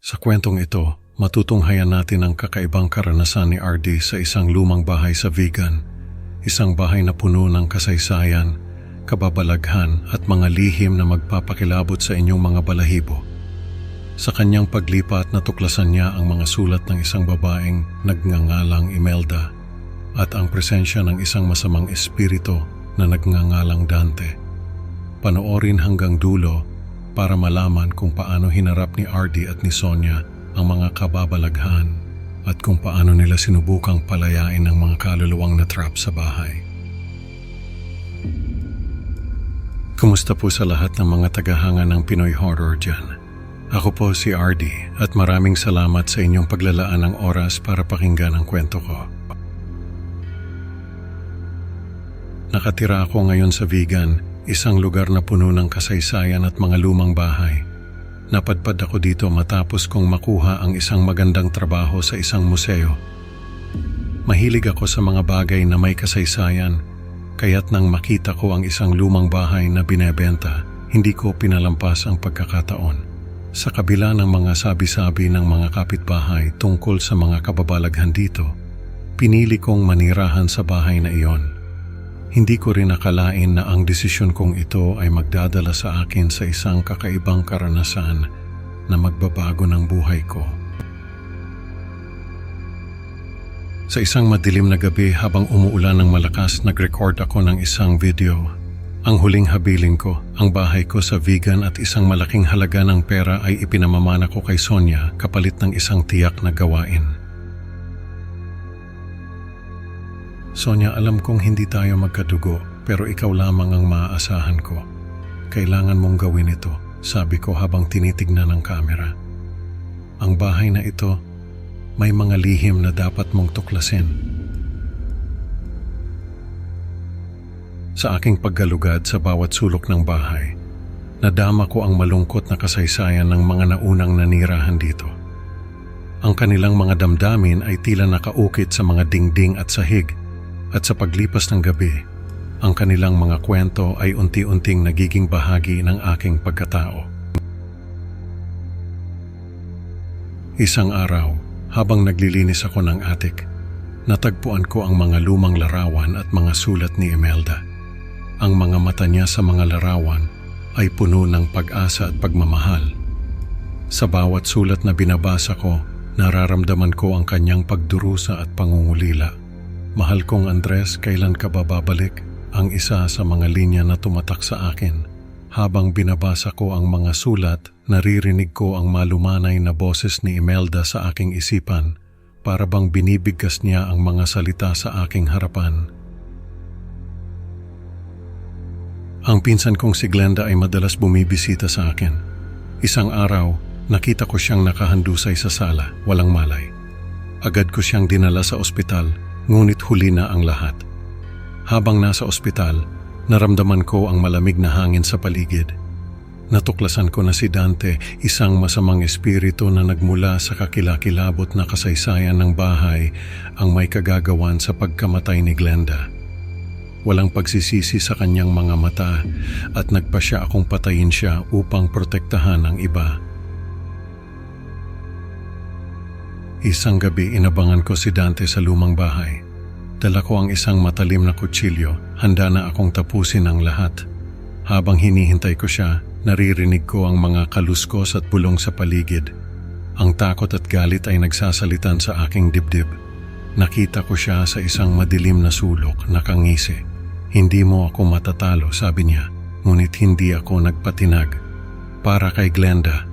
Sa kwentong ito, matutunghayan natin ang kakaibang karanasan ni RD sa isang lumang bahay sa Vigan, isang bahay na puno ng kasaysayan, kababalaghan at mga lihim na magpapakilabot sa inyong mga balahibo. Sa kanyang paglipat natuklasan niya ang mga sulat ng isang babaeng nagngangalang Imelda at ang presensya ng isang masamang espiritu na nagngangalang Dante. Panoorin hanggang dulo para malaman kung paano hinarap ni RD at ni Sonia ang mga kababalaghan at kung paano nila sinubukang palayain ang mga kaluluwang na-trap sa bahay. Kumusta po sa lahat ng mga tagahanga ng Pinoy Horror dyan? Ako po si RD at maraming salamat sa inyong paglalaan ng oras para pakinggan ang kwento ko. Nakatira ako ngayon sa Vigan, isang lugar na puno ng kasaysayan at mga lumang bahay. Napadpad ako dito matapos kong makuha ang isang magandang trabaho sa isang museo. Mahilig ako sa mga bagay na may kasaysayan, kaya't nang makita ko ang isang lumang bahay na binebenta, hindi ko pinalampas ang pagkakataon. Sa kabila ng mga sabi-sabi ng mga kapitbahay tungkol sa mga kababalaghan dito, pinili kong manirahan sa bahay na iyon. Hindi ko rin akalain na ang desisyon kong ito ay magdadala sa akin sa isang kakaibang karanasan na magbabago ng buhay ko. Sa isang madilim na gabi habang umuulan ng malakas, nag-record ako ng isang video. Ang huling habilin ko, ang bahay ko sa Vigan at isang malaking halaga ng pera ay ipinamamana ko kay Sonia kapalit ng isang tiyak na gawain. Sonia, alam kong hindi tayo magkadugo pero ikaw lamang ang maaasahan ko. Kailangan mong gawin ito, sabi ko habang tinitignan ng kamera. Ang bahay na ito, may mga lihim na dapat mong tuklasin. Sa aking paggalugad sa bawat sulok ng bahay, nadama ko ang malungkot na kasaysayan ng mga naunang nanirahan dito. Ang kanilang mga damdamin ay tila nakaukit sa mga dingding at sahig, at sa paglipas ng gabi, ang kanilang mga kwento ay unti-unting nagiging bahagi ng aking pagkatao. Isang araw, habang naglilinis ako ng attic, natagpuan ko ang mga lumang larawan at mga sulat ni Imelda. Ang mga mata niya sa mga larawan ay puno ng pag-asa at pagmamahal. Sa bawat sulat na binabasa ko, nararamdaman ko ang kanyang pagdurusa at pangungulila. Mahal kong Andres, kailan ka ba babalik? Ang isa sa mga linya na tumatak sa akin. Habang binabasa ko ang mga sulat, naririnig ko ang malumanay na boses ni Imelda sa aking isipan, para bang binibigkas niya ang mga salita sa aking harapan. Ang pinsan kong si Glenda ay madalas bumibisita sa akin. Isang araw, nakita ko siyang nakahandusay sa sala, walang malay. Agad ko siyang dinala sa ospital, ngunit huli na ang lahat. Habang nasa ospital, naramdaman ko ang malamig na hangin sa paligid. Natuklasan ko na si Dante, isang masamang espiritu na nagmula sa kakilakilabot na kasaysayan ng bahay, ang may kagagawan sa pagkamatay ni Glenda. Walang pagsisisi sa kanyang mga mata at nagpasya akong patayin siya upang protektahan ang iba. Isang gabi inabangan ko si Dante sa lumang bahay. Dala ko ang isang matalim na kutsilyo, handa na akong tapusin ang lahat. Habang hinihintay ko siya, naririnig ko ang mga kaluskos at bulong sa paligid. Ang takot at galit ay nagsasalitan sa aking dibdib. Nakita ko siya sa isang madilim na sulok, nakangisi. Hindi mo ako matatalo, sabi niya, ngunit hindi ako nagpatinag. Para kay Glenda,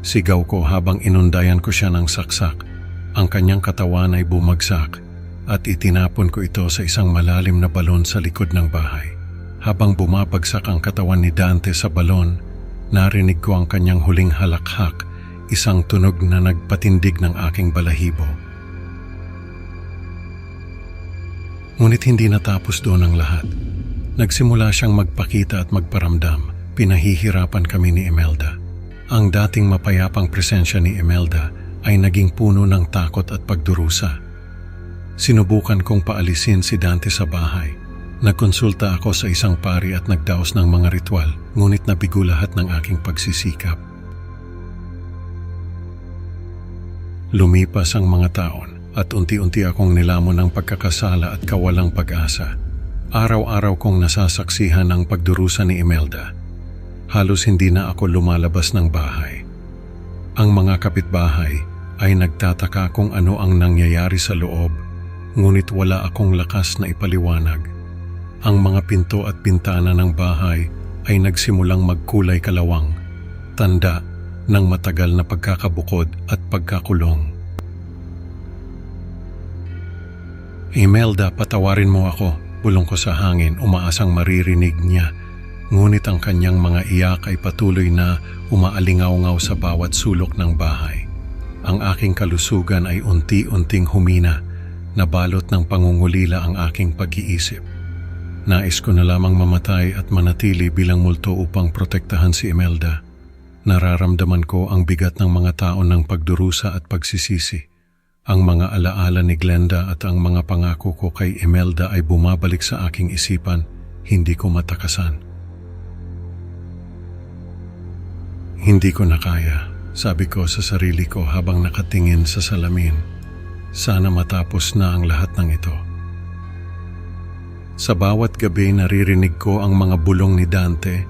sigaw ko habang inundayan ko siya ng saksak. Ang kanyang katawan ay bumagsak at itinapon ko ito sa isang malalim na balon sa likod ng bahay. Habang bumabagsak ang katawan ni Dante sa balon, narinig ko ang kanyang huling halakhak, isang tunog na nagpatindig ng aking balahibo. Ngunit hindi natapos doon ang lahat. Nagsimula siyang magpakita at magparamdam. Pinahihirapan kami ni Imelda. Ang dating mapayapang presensya ni Imelda ay naging puno ng takot at pagdurusa. Sinubukan kong paalisin si Dante sa bahay. Nagkonsulta ako sa isang pari at nagdaos ng mga ritual, ngunit nabigo lahat ng aking pagsisikap. Lumipas ang mga taon at unti-unti akong nilamon ng pagkakasala at kawalang pag-asa. Araw-araw kong nasasaksihan ang pagdurusa ni Imelda. Halos hindi na ako lumalabas ng bahay. Ang mga kapitbahay ay nagtataka kung ano ang nangyayari sa loob, ngunit wala akong lakas na ipaliwanag. Ang mga pinto at bintana ng bahay ay nagsimulang magkulay kalawang, tanda ng matagal na pagkakabukod at pagkakulong. Imelda, patawarin mo ako, bulong ko sa hangin, umaasang maririnig niya. Ngunit ang kanyang mga iyak ay patuloy na umaalingaw-ngaw sa bawat sulok ng bahay. Ang aking kalusugan ay unti-unting humina, nabalot ng pangungulila ang aking pag-iisip. Nais ko na lamang mamatay at manatili bilang multo upang protektahan si Imelda. Nararamdaman ko ang bigat ng mga taon ng pagdurusa at pagsisisi. Ang mga alaala ni Glenda at ang mga pangako ko kay Imelda ay bumabalik sa aking isipan, hindi ko matakasan. Hindi ko na kaya, sabi ko sa sarili ko habang nakatingin sa salamin. Sana matapos na ang lahat ng ito. Sa bawat gabi naririnig ko ang mga bulong ni Dante,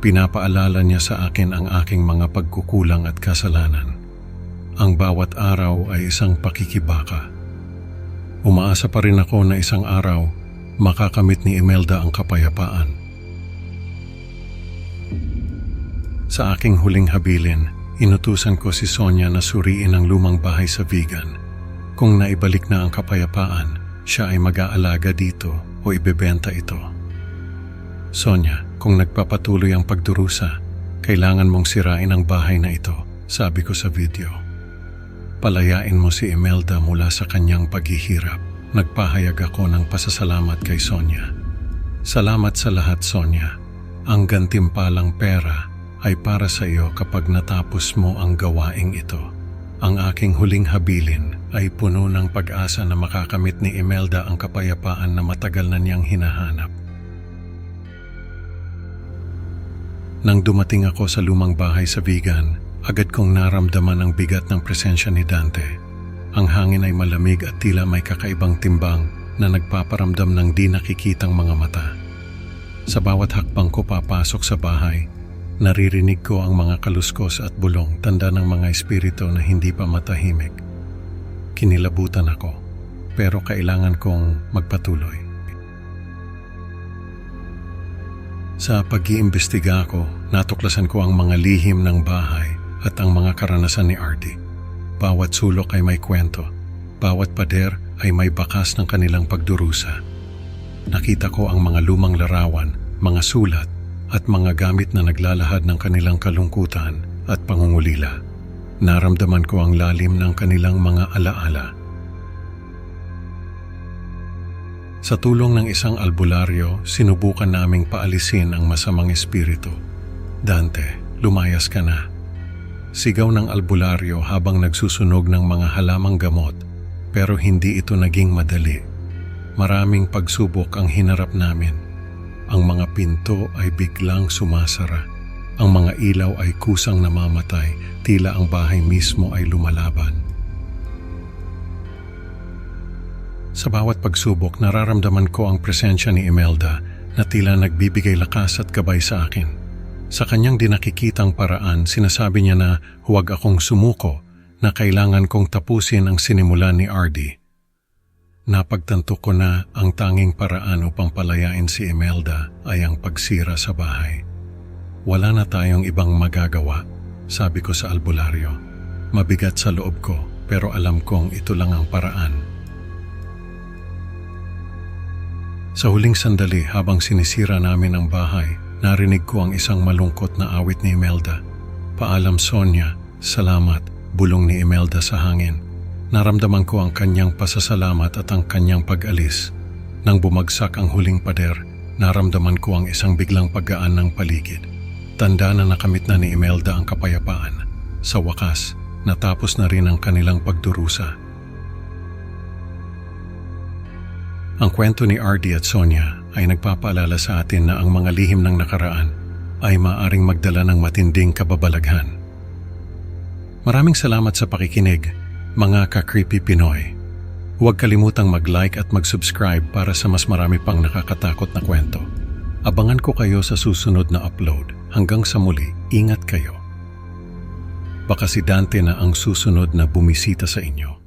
pinapaalala niya sa akin ang aking mga pagkukulang at kasalanan. Ang bawat araw ay isang pakikibaka. Umaasa pa rin ako na isang araw, makakamit ni Imelda ang kapayapaan. Sa aking huling habilin, inutusan ko si Sonia na suriin ang lumang bahay sa Vigan. Kung naibalik na ang kapayapaan, siya ay mag-aalaga dito o ibebenta ito. Sonia, kung nagpapatuloy ang pagdurusa, kailangan mong sirain ang bahay na ito, sabi ko sa video. Palayain mo si Imelda mula sa kanyang paghihirap. Nagpahayag ako ng pasasalamat kay Sonia. Salamat sa lahat, Sonia. Ang gantimpalang pera ay para sa iyo kapag natapos mo ang gawaing ito. Ang aking huling habilin ay puno ng pag-asa na makakamit ni Imelda ang kapayapaan na matagal na niyang hinahanap. Nang dumating ako sa lumang bahay sa Vigan, agad kong naramdaman ang bigat ng presensya ni Dante. Ang hangin ay malamig at tila may kakaibang timbang na nagpaparamdam ng di nakikitang mga mata. Sa bawat hakbang ko papasok sa bahay, naririnig ko ang mga kaluskos at bulong, tanda ng mga espiritu na hindi pa matahimik. Kinilabutan ako, pero kailangan kong magpatuloy. Sa pag-iimbestiga ko, natuklasan ko ang mga lihim ng bahay at ang mga karanasan ni Artie. Bawat sulok ay may kwento, bawat pader ay may bakas ng kanilang pagdurusa. Nakita ko ang mga lumang larawan, mga sulat, at mga gamit na naglalahad ng kanilang kalungkutan at pangungulila. Naramdaman ko ang lalim ng kanilang mga alaala. Sa tulong ng isang albularyo, sinubukan naming paalisin ang masamang espiritu. Dante, lumayas ka na. Sigaw ng albularyo habang nagsusunog ng mga halamang gamot, pero hindi ito naging madali. Maraming pagsubok ang hinarap namin. Ang mga pinto ay biglang sumasara. Ang mga ilaw ay kusang namamatay, tila ang bahay mismo ay lumalaban. Sa bawat pagsubok, nararamdaman ko ang presensya ni Imelda na tila nagbibigay lakas at gabay sa akin. Sa kanyang dinakikitang paraan, sinasabi niya na huwag akong sumuko, na kailangan kong tapusin ang sinimulan ni Artie. Napagtanto ko na ang tanging paraan upang palayain si Imelda ay ang pagsira sa bahay. Wala na tayong ibang magagawa, sabi ko sa albularyo. Mabigat sa loob ko, pero alam kong ito lang ang paraan. Sa huling sandali habang sinisira namin ang bahay, narinig ko ang isang malungkot na awit ni Imelda. Paalam Sonia, salamat, bulong ni Imelda sa hangin. Naramdaman ko ang kanyang pasasalamat at ang kanyang pag-alis. Nang bumagsak ang huling pader, naramdaman ko ang isang biglang paggaan ng paligid. Tanda na nakamit na ni Imelda ang kapayapaan. Sa wakas, natapos na rin ang kanilang pagdurusa. Ang kwento ni Artie at Sonia ay nagpapaalala sa atin na ang mga lihim ng nakaraan ay maaaring magdala ng matinding kababalaghan. Maraming salamat sa pakikinig. mga ka-creepy Pinoy. Huwag kalimutang mag-like at mag-subscribe para sa mas marami pang nakakatakot na kwento. Abangan ko kayo sa susunod na upload. Hanggang sa muli, ingat kayo. Baka si Dante na ang susunod na bumisita sa inyo.